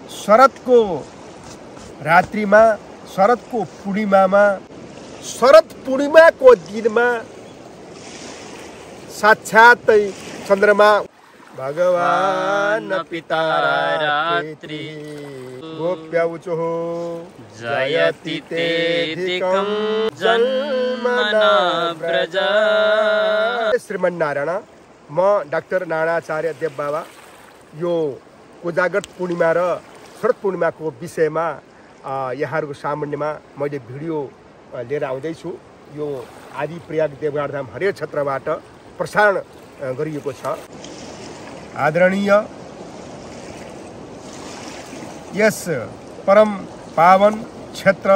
शरदको रात्रिमा, शरदको पूर्णिमामा, शरद पूर्णिमाको दिनमा साक्षातै चन्द्रमा भगवान पिता रात्रि गोप्यौचुः जयति तेधिकं जन्मना व्रज। श्रीमन्नारायण, म डाक्टर नारायणाचार्य देवबाबा यो कोजागत पूर्णिमा र शरद पूर्णिमाको विषयमा यहाँहरूको सामुन्यमा मैले भिडियो लिएर आउँदैछु। यो आदि प्रयाग देवघाट धाम हरिहर क्षेत्रबाट प्रसारण गरिएको छ। आदरणीय यस परम पावन क्षेत्र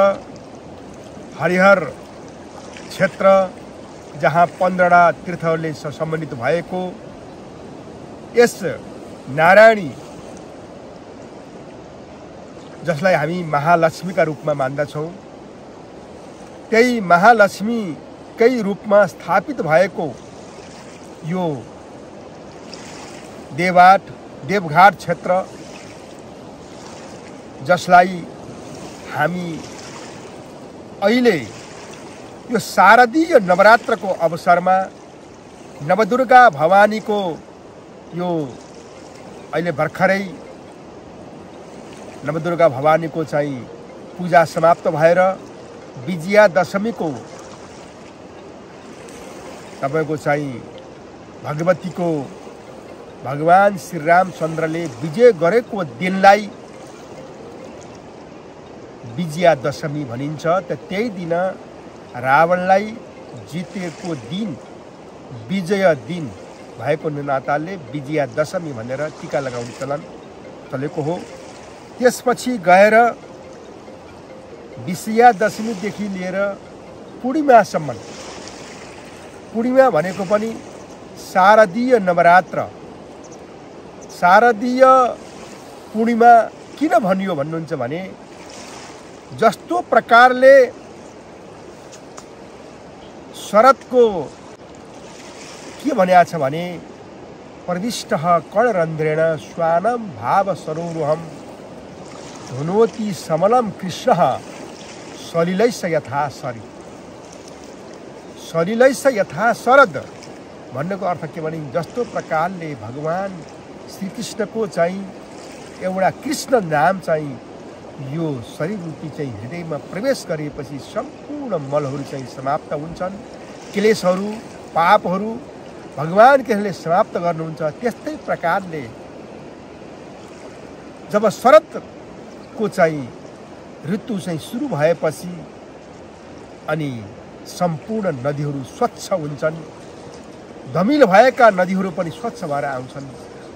हरिहर क्षेत्र जहाँ 15वटा तीर्थहरूले सम्बन्धित भएको यस नारायणी, जसलाई हामी महालक्ष्मीका रूपमा मान्दछौँ, त्यही महालक्ष्मीकै रूपमा स्थापित भएको यो देवघाट क्षेत्र, जसलाई हामी अहिले यो शारदीय नवरात्रको अवसरमा नवदुर्गा भवानीको यो अहिले भर्खरै नवदुर्गा भवानीको चाहिँ पूजा समाप्त भएर विजया दशमीको तपाईको चाहिँ भगवतीको भगवान श्री रामचन्द्रले विजय गरेको दिनलाई विजया दशमी भनिन्छ। त त्यही दिन रावणलाई जितेको दिन विजय दिन भएको नाताले विजया दशमी भनेर टीका लगाउने चलन चलेको हो। त्यसपछि गएर विजया दशमीदेखि लिएर पूर्णिमासम्म, पूर्णिमा भनेको पनि शारदीय नवरात्र, शारदीय पूर्णिमा किन भनियो भन्नुहुन्छ भने जस्तो प्रकारले शरदको के भनिएको छ भने प्रविष्टः कर्णरन्ध्रेण स्वानं भाव सरोरुहं धुनोति समलं कृष्णः सलिलैस यथा शरी। सलिलैस यथा शरद भन्नुको अर्थ के भने जस्तो प्रकारले भगवान श्रीकृष्णको चाहिँ एउटा कृष्ण नाम चाहिँ यो शरीर रूपी चाहिँ हृदयमा प्रवेश गरेपछि सम्पूर्ण मलहरू चाहिँ समाप्त हुन्छन्, क्लेशहरू पापहरू भगवान केले समाप्त गर्नुहुन्छ। त्यस्तै प्रकारले जब शरदको चाहिँ ऋतु चाहिँ सुरु भएपछि अनि सम्पूर्ण नदीहरू स्वच्छ हुन्छन्, धमिलो भएका नदीहरू पनि स्वच्छ भएर आउँछन्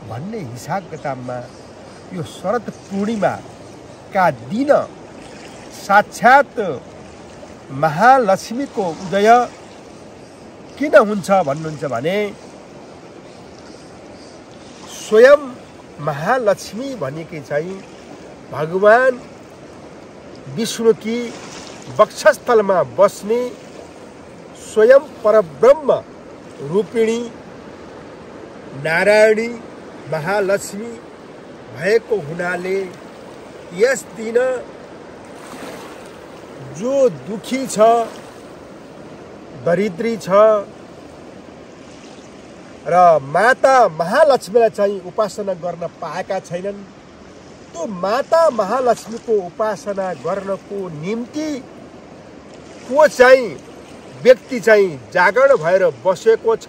भन्ने हिसाब किताबमा यो शरद पूर्णिमाका दिन साक्षात महालक्ष्मीको उदय किन हुन्छ भन्नुहुन्छ भने स्वयं महालक्ष्मी भनेकी चाहिँ भगवान विष्णुकी वक्षस्थलमा बस्ने स्वयं परब्रह्म रूपिणी नारायणी महालक्ष्मी भएको हुनाले यस दिन जो दुखी छ, दरिद्री छ र माता महालक्ष्मीलाई चाहिँ उपासना गर्न पाएका छैनन्, त्यो माता महालक्ष्मीको उपासना गर्नको निम्ति को चाहिँ व्यक्ति चाहिँ जागरण भएर बसेको छ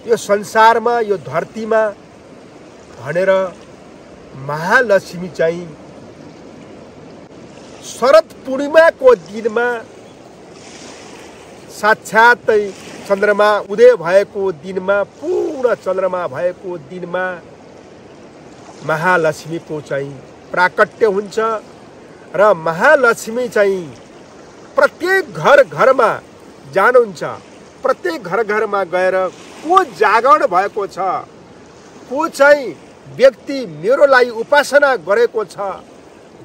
यो संसारमा, यो धरतीमा भनेर महालक्ष्मी चाहिँ शरद पूर्णिमाको दिनमा साक्षातै चन्द्रमा उदय भएको दिनमा, पूर्ण चन्द्रमा भएको दिनमा महालक्ष्मीको चाहिँ प्राकट्य हुन्छ र महालक्ष्मी चाहिँ प्रत्येक घर घरमा जानुहुन्छ, प्रत्येक घर घरमा गएर को जागरण भएको छ, को चाहिँ व्यक्ति मेरोलाई उपासना गरेको छ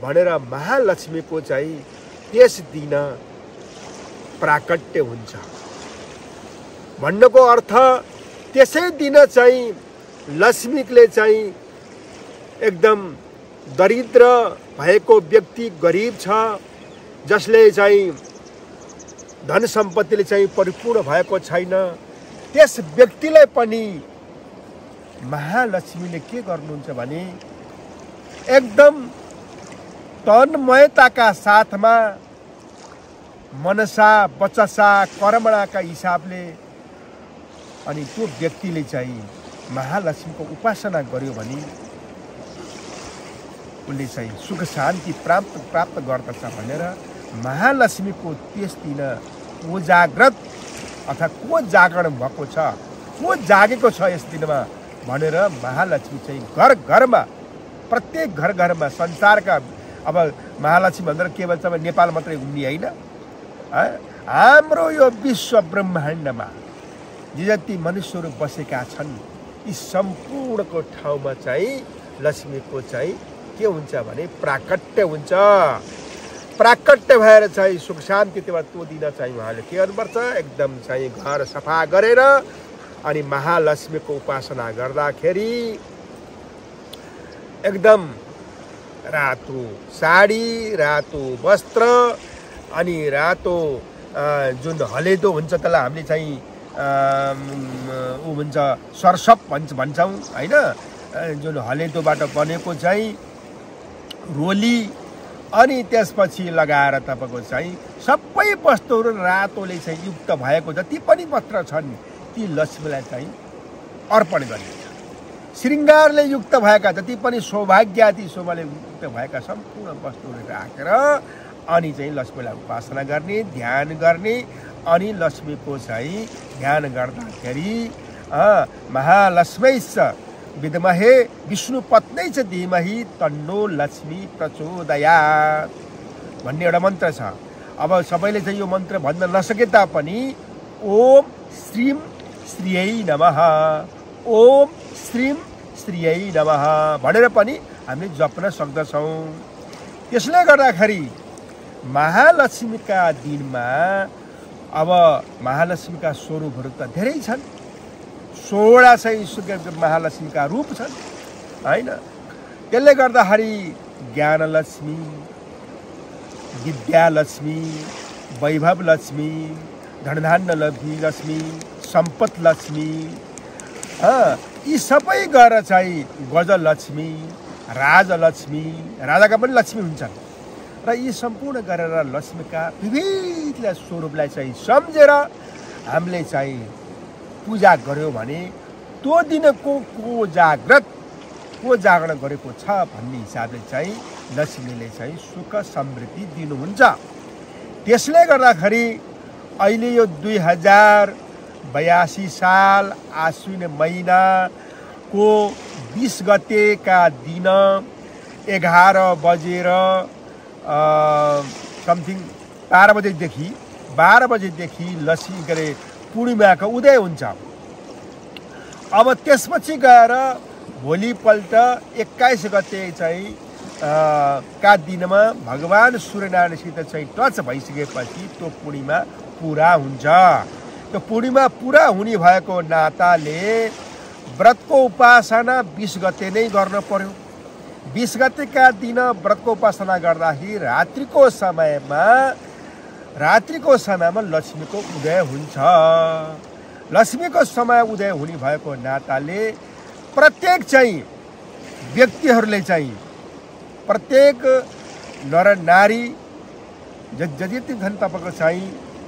भनेर महालक्ष्मीको चाहिँ त्यस दिन प्राकट्य हुन्छ भन्नको अर्थ त्यसै दिन चाहिँ लक्ष्मीले चाहिँ एकदम दरिद्र भएको व्यक्ति, गरिब छ, जसले चाहिँ धन सम्पत्तिले चाहिँ परिपूर्ण भएको छैन, त्यस व्यक्तिलाई पनि महालक्ष्मीले के गर्नुहुन्छ भने एकदम तन्मयताका साथमा मनसा वचसा कर्मणाका हिसाबले अनि त्यो व्यक्तिले चाहिँ महालक्ष्मीको उपासना गर्यो भने उसले चाहिँ सुख शान्ति प्राप्त गर्दछ भनेर महालक्ष्मीको त्यस दिन को जाग्रत अथवा को जागरण भएको छ, को जागेको छ यस दिनमा भनेर महालक्ष्मी चाहिँ घर घरमा, प्रत्येक घर घरमा संसारका, अब महालक्ष्मी भनेर केवल चाहिँ नेपाल मात्रै हुने होइन, हाम्रो यो विश्व ब्रह्माण्डमा जति मनुष्यहरू बसेका छन् यी सम्पूर्णको ठाउँमा चाहिँ लक्ष्मीको चाहिँ के हुन्छ भने प्राकट्य हुन्छ। प्राकट्य भएर चाहिँ सुख शान्ति त्यो दिन चाहिँ उहाँले के गर्नुपर्छ, एकदम चाहिँ घर सफा गरेर अनि महालक्ष्मीको उपासना गर्दाखेरि एकदम रातो साडी, रातो वस्त्र अनि रातो जुन हलेदो हुन्छ त्यसलाई हामीले चाहिँ ऊ भन्छ सरसप भन्छौँ होइन, जुन हलेदोबाट बनेको चाहिँ रोली अनि त्यसपछि लगाएर तपाईँको चाहिँ सबै वस्तुहरू रातोले चाहिँ युक्त भएको जति पनि वस्त्र छन् ती लक्ष्मीलाई चाहिँ अर्पण गरिन्छ। श्रृङ्गारले युक्त भएका जति पनि सौभाग्यादि शोभाले युक्त भएका सम्पूर्ण वस्तुहरू राखेर अनि चाहिँ लक्ष्मीलाई उपासना गर्ने, ध्यान गर्ने अनि लक्ष्मीको चाहिँ ध्यान गर्दाखेरि महालक्ष्मीश्च विद्महे विष्णुपत्नै च धीमहि तन्नो लक्ष्मी प्रचोदयात् भन्ने एउटा मन्त्र छ। अब सबैले चाहिँ यो मन्त्र भन्न नसके तापनि ओम श्रीं श्रीयै नमः, ओम श्रीं श्रीयै नमः भनेर पनि हामीले जप्न सक्दछौँ। त्यसले गर्दाखेरि महालक्ष्मीका दिनमा अब महालक्ष्मीका स्वरूपहरू त धेरै छन्, 16 चाहिँ महालक्ष्मीका रूप छन् होइन। त्यसले गर्दाखेरि ज्ञानलक्ष्मी, विद्यालक्ष्मी, वैभवलक्ष्मी, धनधान्य लक्ष्मी, सम्पत लक्ष्मी, यी सबै गरेर चाहिँ गजलक्ष्मी, राजलक्ष्मी, राजाका पनि लक्ष्मी हुन्छन् र यी सम्पूर्ण गरेर लक्ष्मीका विविध स्वरूपलाई चाहिँ सम्झेर हामीले चाहिँ पूजा गर्यो भने त्यो दिनको को जागरण गरेको छ भन्ने हिसाबले चाहिँ लक्ष्मीले चाहिँ सुख समृद्धि दिनुहुन्छ। त्यसले गर्दाखेरि अहिले यो 2082 साल आश्विन महिनाको 20 गतेका दिन 11 बजेर समथिङ 12 बजेदेखि लक्ष्मी के अरे पूर्णिमाको उदय हुन्छ। अब त्यसपछि गएर भोलिपल्ट 21 गते चाहिँ का दिनमा भगवान सूर्यनारायणसित चाहिँ टच भइसकेपछि त्यो पूर्णिमा पुरा हुन्छ। त्यो पूर्णिमा पुरा हुने भएको नाताले व्रतको उपासना 20 गते नै गर्न पर्यो। 20 गतेका दिन व्रतको उपासना गर्दाखेरि रात्रिको समयमा लक्ष्मीको उदय हुन्छ। लक्ष्मीको समय उदय हुने भएको नाताले प्रत्येक चाहिँ व्यक्तिहरूले चाहिँ प्रत्येक नर नारी जति छन् तपाईँको चाहिँ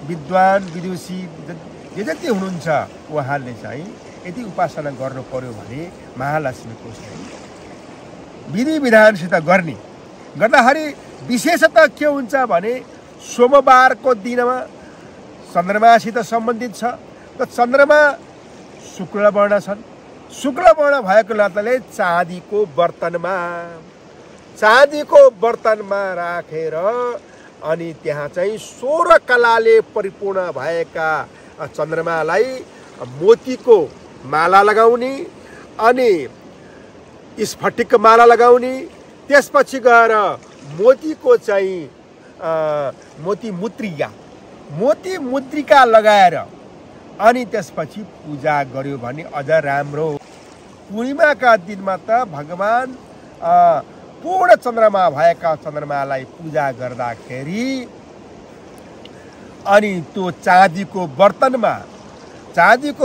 विद्वान विदुषी जति हुनुहुन्छ उहाँहरूले चाहिँ यदि उपासना गर्नु पर्यो भने महालक्ष्मीको चाहिँ विधि विधानसित गर्दाखेरि विशेषतः के हुन्छ भने सोमबारको दिनमा चन्द्रमासित सम्बन्धित छ। त चन्द्रमा शुक्लवर्ण छन्, शुक्लवर्ण भएको नाताले चाँदीको बर्तनमा राखेर अनि त्यहाँ चाहिँ 16 कलाले परिपूर्ण भएका चन्द्रमालाई मोतीको माला लगाउने अनि स्फटिक माला लगाउने, त्यसपछि गएर मोतीको चाहिँ मोती मुद्रिका लगाएर अनि त्यसपछि पूजा गर्यो भने अझ राम्रो। पूर्णिमाका दिनमा त भगवान पूर्ण चन्द्रमा भएका चन्द्रमालाई पूजा गर्दाखेरि अनि त्यो चाँदीको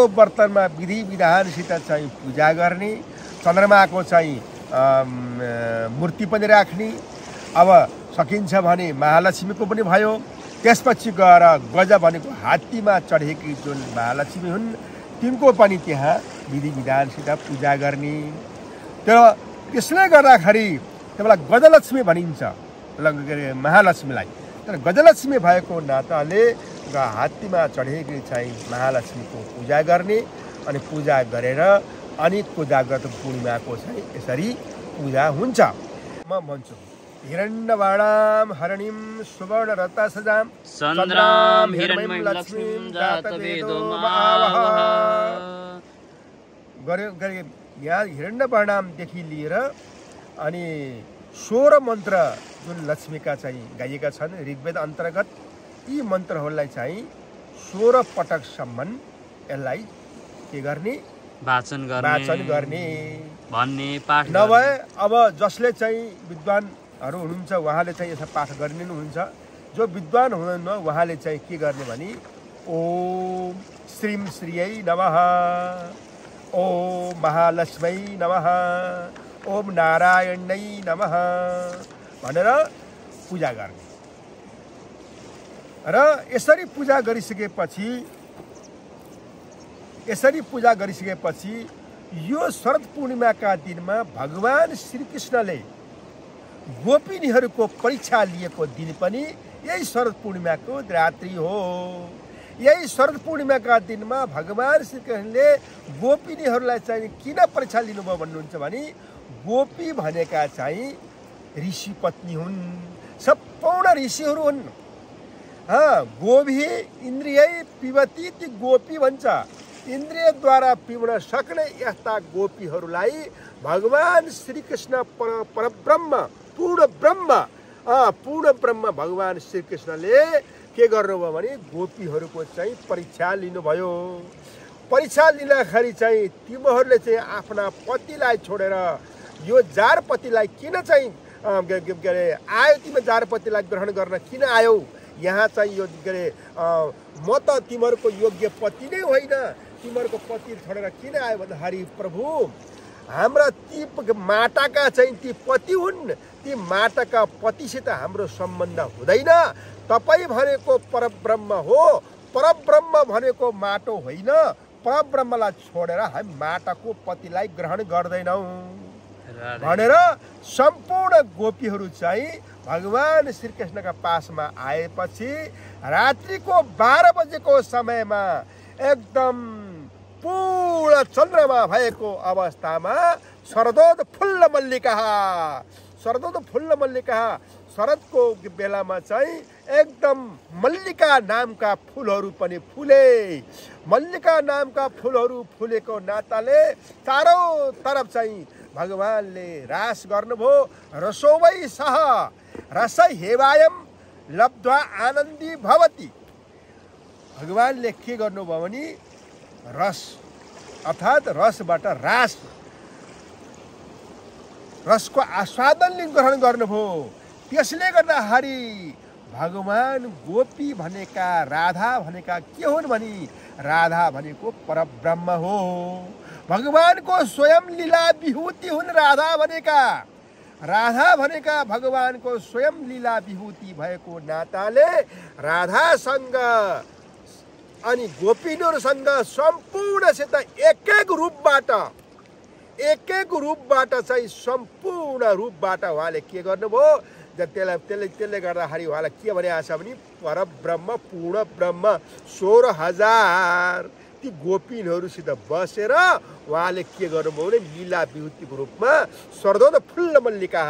बर्तनमा विधि विधानसित चाहिँ पूजा गर्ने, चन्द्रमाको चाहिँ मूर्ति पनि राख्ने। अब सकिन्छ भने महालक्ष्मीको पनि भयो। त्यसपछि गएर गज भनेको हात्तीमा चढेकी जुन महालक्ष्मी हुन् तिनको पनि त्यहाँ विधि विधानसित पूजा गर्ने। त्यसले गर्दाखेरि त्यसलाई गजलक्ष्मी भनिन्छ महालक्ष्मीलाई। तर गजलक्ष्मी भएको नाताले हात्तीमा चढेकी चाहिँ महालक्ष्मीको पूजा गर्ने अनि पूजा गरेर अनि कोजाग्रत पूर्णिमाको चाहिँ यसरी पूजा हुन्छ। म भन्छु हिरण्यवर्णां हरणिं सुवर्णरत्नसजां चन्द्रां हिरण्मयीं लक्ष्मीं जातवेदो महावः। गरे यहाँ हिरण्यवर्णामदेखि लिएर अनि 16 मन्त्र जुन लक्ष्मीका चाहिँ गाइएका छन् ऋग्वेद अन्तर्गत यी मन्त्रहरूलाई चाहिँ 16 पटकसम्म यसलाई के गर्ने वाचन गर्ने भन्ने पाठ नभए अब जसले चाहिँ विद्वानहरू हुनुहुन्छ उहाँले चाहिँ यसो पाठ गरिदिनुहुन्छ। जो विद्वान हुनुहुन्न उहाँले चाहिँ के गर्ने भने ओम श्रीं श्रीयै नमः, ओम महालक्ष्मै नमः, ओम नारायणै नमः भनेर पूजा गर्ने। र यसरी पूजा गरिसकेपछि यो शरद पूर्णिमाका दिनमा भगवान श्रीकृष्णले गोपिनीहरूको परीक्षा लिएको दिन पनि यही शरद पूर्णिमाको रात्रि हो। यही शरद पूर्णिमाका दिनमा भगवान श्रीकृष्णले गोपिनीहरूलाई चाहिँ किन परीक्षा लिनुभयो भन्नुहुन्छ भने गोपी भनेका चाहिँ ऋषि पत्नी हुन्, सम्पूर्ण ऋषिहरू हुन्। गोभी इन्द्रियै पिबती ती गोपी भन्छ। इन्द्रियद्वारा पिउन सक्ने यस्ता गोपीहरूलाई भगवान श्रीकृष्ण परब्रह्म पूर्ण ब्रह्म भगवान श्रीकृष्णले के गर्नुभयो भने गोपीहरूको चाहिँ परीक्षा लिनुभयो। परीक्षा लिँदाखेरि चाहिँ तिमीहरूले चाहिँ आफ्ना पतिलाई छोडेर यो जारपतिलाई किन चाहिँ के अरे आयो, तिमी जारपतिलाई ग्रहण गर्न किन आयौ? यहाँ चाहिँ यो के अरे म त तिमीहरूको योग्य पति नै होइन, तिमीहरूको पति छोडेर किन आयो भन्दाखेरि प्रभु हाम्रा ती माटाका चाहिँ ती पति हुन्, ती माटाका पतिसित हाम्रो सम्बन्ध हुँदैन। तपाईँ भनेको परब्रह्म हो, परब्रह्म भनेको माटो होइन। परब्रह्मलाई छोडेर हामी माटाको पतिलाई ग्रहण गर्दैनौँ भनेर सम्पूर्ण गोपीहरू चाहिँ भगवान श्रीकृष्णका पासमा आएपछि रात्रिको 12 बजेको समयमा एकदम पूर्ण चन्द्रमा भएको अवस्थामा शरदोत्फुल्ल मल्लिका शरदको बेलामा चाहिँ एकदम मल्लिका नामका फुलहरू पनि फुले। मल्लिका नामका फुलहरू फुलेको नाताले चारौँ तरफ चाहिँ भगवानले रास गर्नुभयो। रसोवै सह रस हेवायम लब्ध्वा आनन्दी भवति। भगवानले के गर्नुभयो भने रस अर्थात् रसबाट रसको आस्वादन ग्रहण गर्नुभयो। त्यसले गर्दाखेरि भगवान गोपी भनेका राधा भनेका के हुन् भने राधा भनेको परब्रह्म हो। भगवानको स्वयं लीला विभूति हुन् राधा भनेका भगवानको स्वयं लीला विभूति भएको नाताले राधासँग अनि गोपिनीहरूसँग सम्पूर्णसित एक एक रूपबाट चाहिँ सम्पूर्ण रूपबाट उहाँले के गर्नुभयो त्यसले गर्दाखेरि उहाँलाई के भनेको छ भने परब्रह्म पूर्ण ब्रह्म 16,000 ती गोपिनीहरूसित बसेर उहाँले के गर्नुभयो भने लीला विभूतिको रूपमा शरदोत्फुल्ल मल्लिका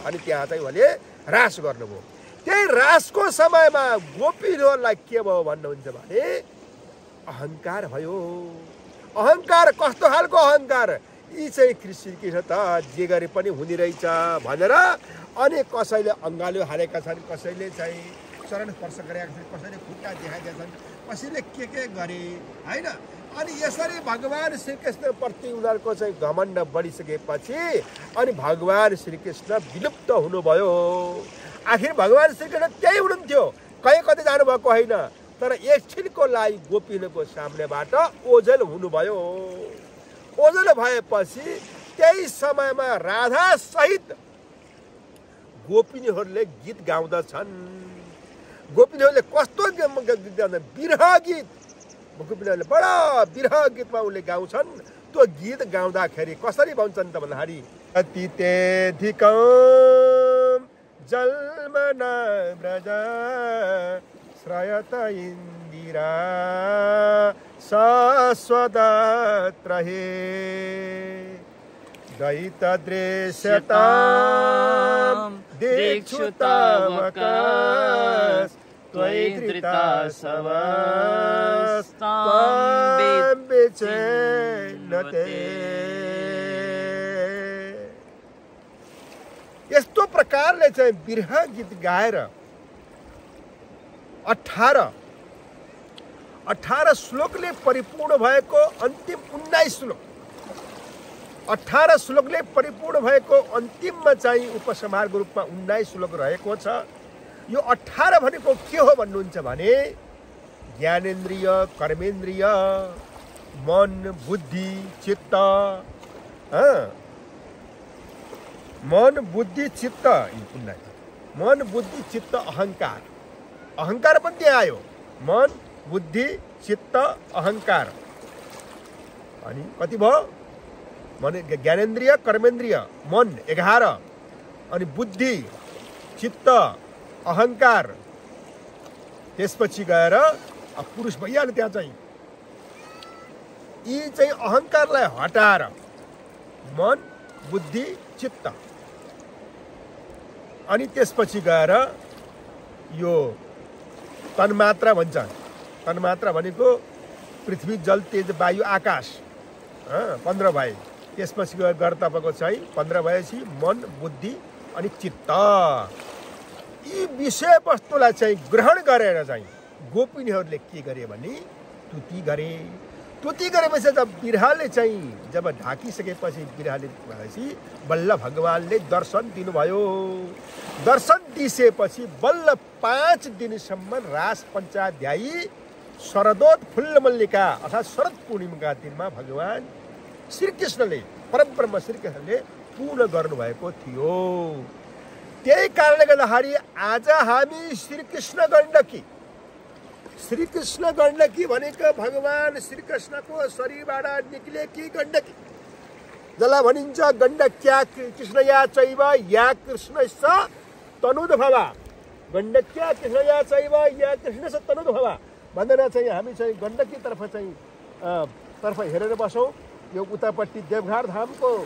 अनि त्यहाँ चाहिँ उहाँले रास गर्नुभयो। त्यही रासको समयमा गोपिनीहरूलाई के भयो भन्नुहुन्छ भने अहङ्कार भयो। अहङ्कार कस्तो खालको अहङ्कार? यी चाहिँ कृष्ण त जे गरे पनि हुने रहेछ भनेर अनि कसैले अङ्गालो हालेका छन्, कसैले चाहिँ चरण स्पर्श गरेका छन्, कसैले खुट्टा देखाएका छन्, कसैले के गरे होइन। अनि यसरी भगवान श्रीकृष्णप्रति उनीहरूको चाहिँ घमण्ड बढिसकेपछि अनि भगवान श्रीकृष्ण विलुप्त हुनुभयो। आखिर भगवान श्रीकृष्ण त्यही हुनुहुन्थ्यो, कतै जानुभएको होइन, तर एकछिनको लागि गोपिनीको सामनेबाट ओझेल हुनुभयो। ओझेल भएपछि त्यही समयमा राधा सहित गोपिनीहरूले गीत गाउँदछन्। गोपिनीहरूले कस्तो बिरह गीत, गोपिनीहरूले बडा बिरह गीतमा उनले गाउँछन्। त्यो गीत गाउँदाखेरि कसरी भन्छन् त भन्दाखेरि अतित्यधिकं जन्मना ब्रज श्रयत इन्दिरा शाश्वतत्र हे दैतदृश्यतां दीक्षुतावकाश त्वयि धृता समस्तां विचिन्नते। यस्तो प्रकारले चाहिँ बिरह गीत गाएर 18 श्लोकले परिपूर्ण भएको अन्तिम 19 श्लोक, 18 श्लोकले परिपूर्ण भएको अन्तिममा चाहिँ उपसंहारको रूपमा 19 श्लोक रहेको छ। यो 18 भनेको के हो भन्नुहुन्छ भने ज्ञानेन्द्रिय, कर्मेन्द्रिय, मन, बुद्धि, चित्त, मन, बुद्धि, चित्त, मन, बुद्धि, चित्त, अहंकार। अहंकार पनि त्यहाँ आयो, मन, बुद्धि, चित्त, अहंकार। अनि कति भयो? मन, ज्ञानेन्द्रिय, कर्मेन्द्रिय, मन 11, अनि बुद्धि, चित्त, अहंकार। त्यसपछि गएर पुरुष भइहाल्यो। त्यहाँ चाहिँ यी चाहिँ अहंकारलाई हटाएर मन, बुद्धि, चित्त, अनि त्यसपछि गएर यो तन्मात्रा भन्छ। तन्मात्रा भनेको पृथ्वी, जल, तेज, वायु, आकाश 15 भए। त्यसपछि गएर तपाईँको चाहिँ 15 भएपछि मन, बुद्धि अनि चित्त। यी विषयवस्तुलाई चाहिँ ग्रहण गरेर चाहिँ गोपिनीहरूले के गरे भने स्तुति गरे। स्तुति गरेपछि जब बिरहाले चाहिँ जब ढाकिसकेपछि बिरहाले भएपछि बल्ल भगवानले दर्शन दिनुभयो। दर्शन दिएपछि बल्ल 5 दिनसम्म रास पञ्चाध्यायी शरदोत फुल्ल मल्लिका अर्थात् शरद पूर्णिमाका दिनमा भगवान श्रीकृष्णले, परब्रह्म श्रीकृष्णले पूर्ण गर्नुभएको थियो। त्यही कारणले गर्दाखेरि आज हामी श्रीकृष्ण गण्डकी भनेको भगवान श्रीकृष्णको शरीरबाट निक्लेकी गण्डकी, जसलाई भनिन्छ गण्डक्या कृष्णया चैव या कृष्णस्य तनुद्भवा। गण्डक्या कृष्णया चैव या कृष्णस्य तनुद्भवा भनेर चाहिँ हामी चाहिँ गण्डकी तर्फ हेरेर बसौँ। यो उतापट्टि देवघाट धामको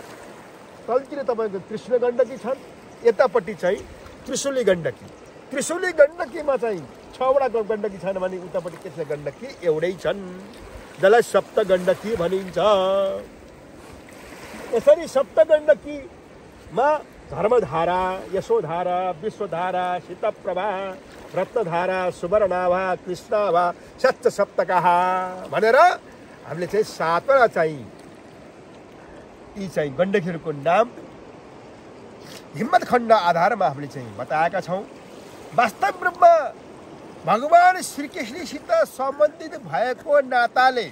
तलतिर तपाईँको कृष्ण गण्डकी छन्, यतापट्टि चाहिँ त्रिशुली गण्डकी। त्रिशुली गण्डकीमा चाहिँ 6वटा गण्डकी छन् भने उतापट्टि कृष्ण गण्डकी एउटै छन्, जसलाई सप्त गण्डकी भनिन्छ। यसरी सप्त गण्डकीमा धर्मधारा, यशोधारा, विश्वधारा, शीतप्रभा, रत्नधारा, सुवर्णाभा, कृष्णाभा, सप्त सप्तकाः भनेर हामीले चाहिँ 7वटा चाहिँ यी चाहिँ गण्डकीहरूको नाम हिम्मत खण्ड आधारमा हामीले चाहिँ बताएका छौँ। वास्तव रूपमा भगवान श्रीकृष्णसित सम्बन्धित भएको नाताले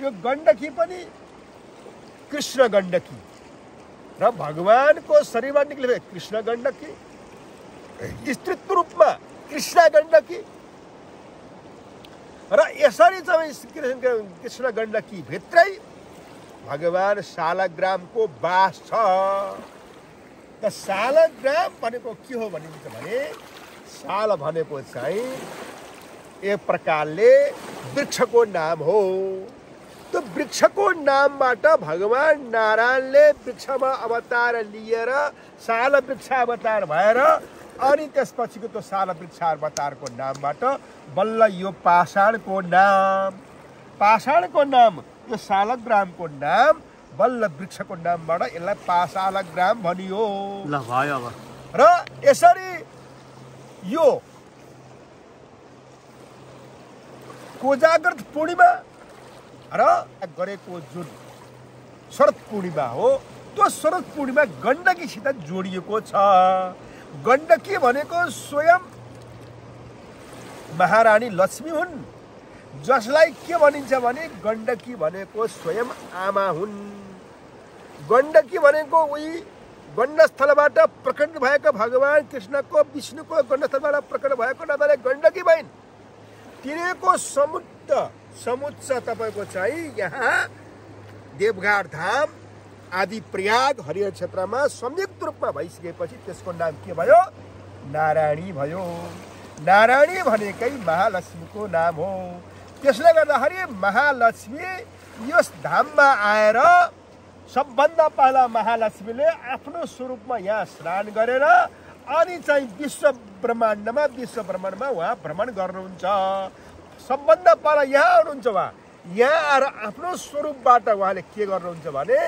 यो गण्डकी पनि कृष्ण गण्डकी र भगवानको शरीरबाट निक्ले कृष्ण गण्डकी, स्त्रीत्व रूपमा कृष्ण गण्डकी र यसरी चाहिँ कृष्ण गण्डकी भित्रै भगवान शालग्रामको वास छ। त शालग्राम भनेको के हो भनिन्छ भने शाल भनेको चाहिँ एक प्रकारले वृक्षको नाम हो। त्यो वृक्षको नामबाट भगवान नारायणले वृक्षमा अवतार लिएर शाल वृक्ष अवतार भएर अनि त्यसपछिको त्यो शाल वृक्ष अवतारको नामबाट बल्ल यो पाषाणको नाम यो शालग्रामको नाम बल्ल वृक्षको नामबाट यसलाई पाशालग्राम भनियो। ल भयो अब। र यसरी यो कोजाग्रत पूर्णिमा र गरेको जुन शरद पूर्णिमा हो त्यो शरद पूर्णिमा गण्डकीसित जोडिएको छ। गण्डकी भनेको स्वयं महारानी लक्ष्मी हुन्, जसलाई के भनिन्छ भने गण्डकी भनेको स्वयं आमा हुन्। गण्डकी भनेको उही गण्डस्थलबाट प्रकट भएको भगवान कृष्णको विष्णुको गण्डस्थलबाट प्रकट भएको नाताले गण्डकी भइन्। तिनीको समुच्च तपाईँको चाहिँ यहाँ देवघाट धाम आदि प्रयाग हरिहर क्षेत्रमा संयुक्त रूपमा भइसकेपछि त्यसको नाम के भयो? नारायणी भयो। नारायणी भनेकै महालक्ष्मीको नाम हो। त्यसले गर्दाखेरि महालक्ष्मी यस धाममा आएर सबभन्दा पहिला महालक्ष्मीले आफ्नो स्वरूपमा यहाँ स्नान गरेर अनि चाहिँ विश्व ब्रह्माण्डमा उहाँ भ्रमण गर्नुहुन्छ। सबभन्दा पहिला यहाँ आउनुहुन्छ। उहाँ यहाँ आएर आफ्नो स्वरूपबाट उहाँले के गर्नुहुन्छ भने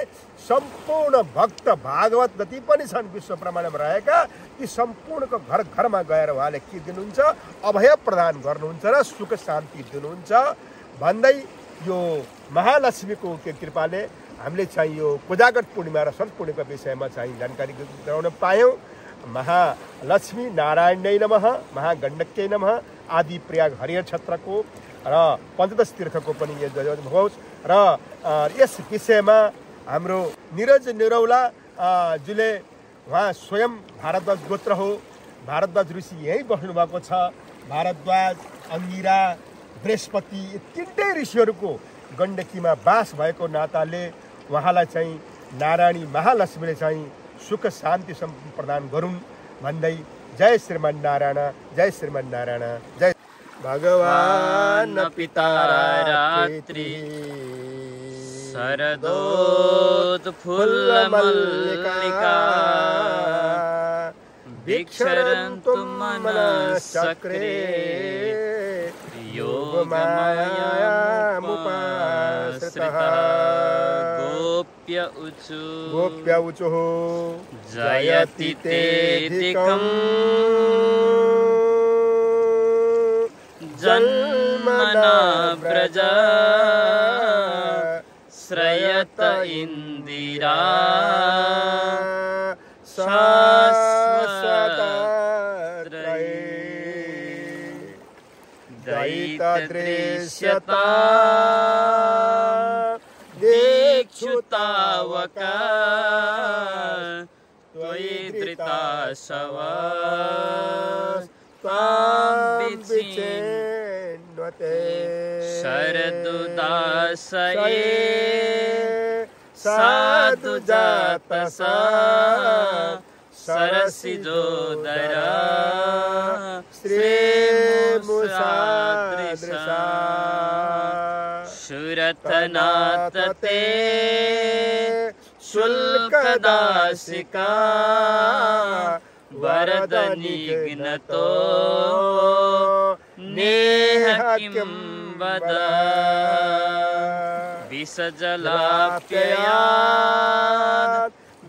सम्पूर्ण भक्त भागवत जति पनि छन् विश्व ब्रह्माण्डमा रहेका ती सम्पूर्णको घर घरमा गएर उहाँले के दिनुहुन्छ? अभय प्रदान गर्नुहुन्छ र सुख शान्ति दिनुहुन्छ भन्दै यो महालक्ष्मीको कृपाले हामीले चाहिँ यो कोजागत पूर्णिमा र शरद पूर्णिमाको विषयमा चाहिँ जानकारी गराउन पायौँ। महालक्ष्मी नारायणै नमः, महागण्डक्यै नमः आदि प्रयाग हरिहर क्षेत्रको र पञ्चदश तीर्थको पनि होस्। र यस विषयमा हाम्रो निरज निरौला जुले उहाँ स्वयं भारद्वाज गोत्र हो। भारद्वाज ऋषि यहीँ बस्नु भएको छ। भारद्वाज, अङ्गिरा, बृहस्पति तीनटै ऋषिहरूको गण्डकीमा बास भएको नाताले उहाँलाई चाहिँ नारायणी महालक्ष्मीले चाहिँ सुख शान्ति प्रदान गरून् भन्दै जय श्रीमन् नारायण, जय श्रीमन् नारायण, जय भगवान पिता रात्रि शरदोत फुल्ल मल्लिका भिक्षरन्तु मनश्चक्रे योगमायामुपाश्रितः गोप्य ऊचुः जयति तेऽधिकम् जन्मना व्रजा श्रयत इन्दिरा शाश्वतत्रये दैतदृश्यता देक्षुतावका त्वयि धृता शवा शरदुदासये साधु जातसा सरसिजोदरा श्रीमुषादृशा सुरथनाथते शुल्कदासिका वरदनिघ्नतो नेह किं वद विषजलाप्ययात्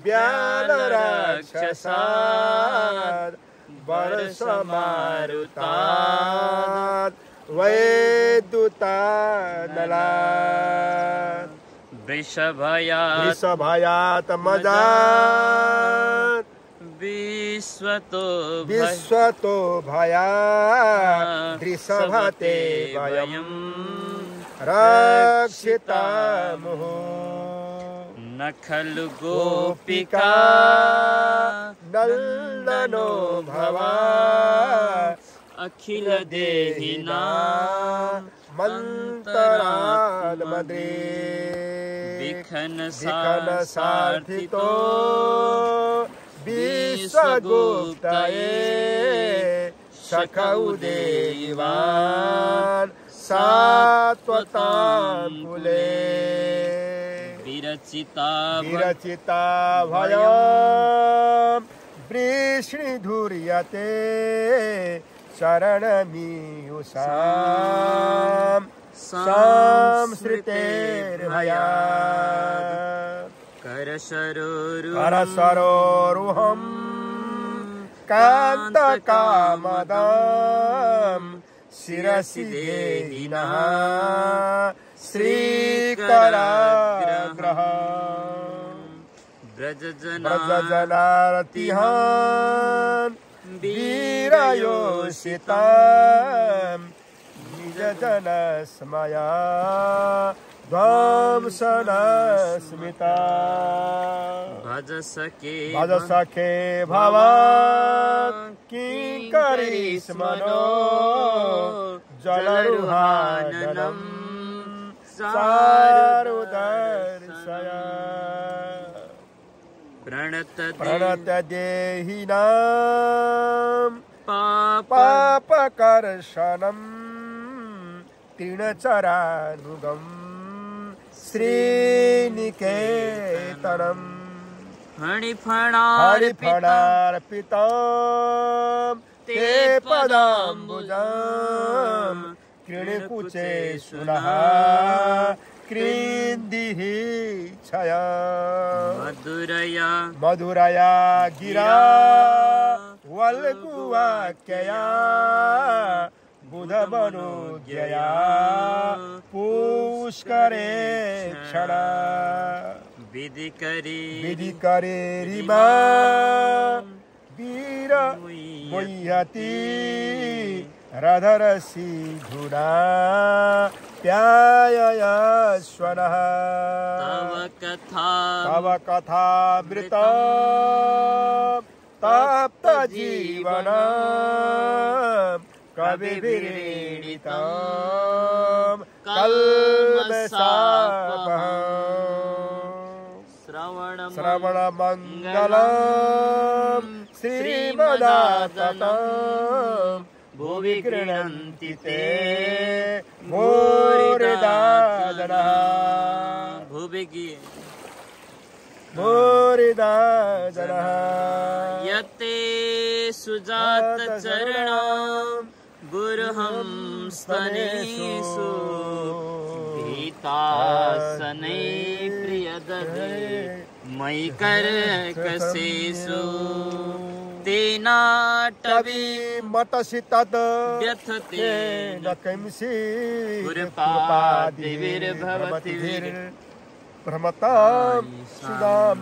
व्यालराक्षसात् वर्षमारुतात् वैद्युतानलात् वृषभयात् मजात् विश्वतो भयात् दृषभते वयं रक्षितामः न खलु गोपिका नन्दनो भवात् अखिल देहिना मन्तरान्मदे विखन सार्थितो विश्वगुप्तये सखौ देवान् सात्वताम्बुले विरचिता भयं वृष्णिधुर्यते शरणमीयुषां संसृतेर्भयात् करसरोरुहं कान्तकामदां शिरसि देहिनः श्रीकराग्रहम् व्रजजनारतिहान् वीरयोषिताम् निजजनस्मया ध्वंसनस्मिता भज सखे भवान् किङ्करीस्मनो जलरुहाननम् सारुदर्शय प्रणतदेहिनां पापकर्षणम् तृणचरानुगम् श्रीनिकेतनम् हरिफणार्पितां ते पदाम्बुजाम् कृणिकुचे सुनः कृन्दिः छया मधुरया गिरा वल्गुवाक्यया बुधमनुज्ञया पुष्करे क्षणा विधि करे रिमा वीर मुह्यति रधरसि धुना प्यायस्वनः तव कथामृता तप्त जीवनम् कविभिरीडितम् कल्मषापहम् श्रवणमङ्गलम् श्रीमदाततम् भुवि गृह्णन्ति ते भूरिदा जनः भूरिदा जनः यते सुजात चरणं गुरुहं स्तनेषु भीतासने प्रियदधे मयि कर्कशेषु तेनाटवी मतसि तद् व्यथते न किंसि गुरुपादिभिर्भवति भ्रमतां सुदां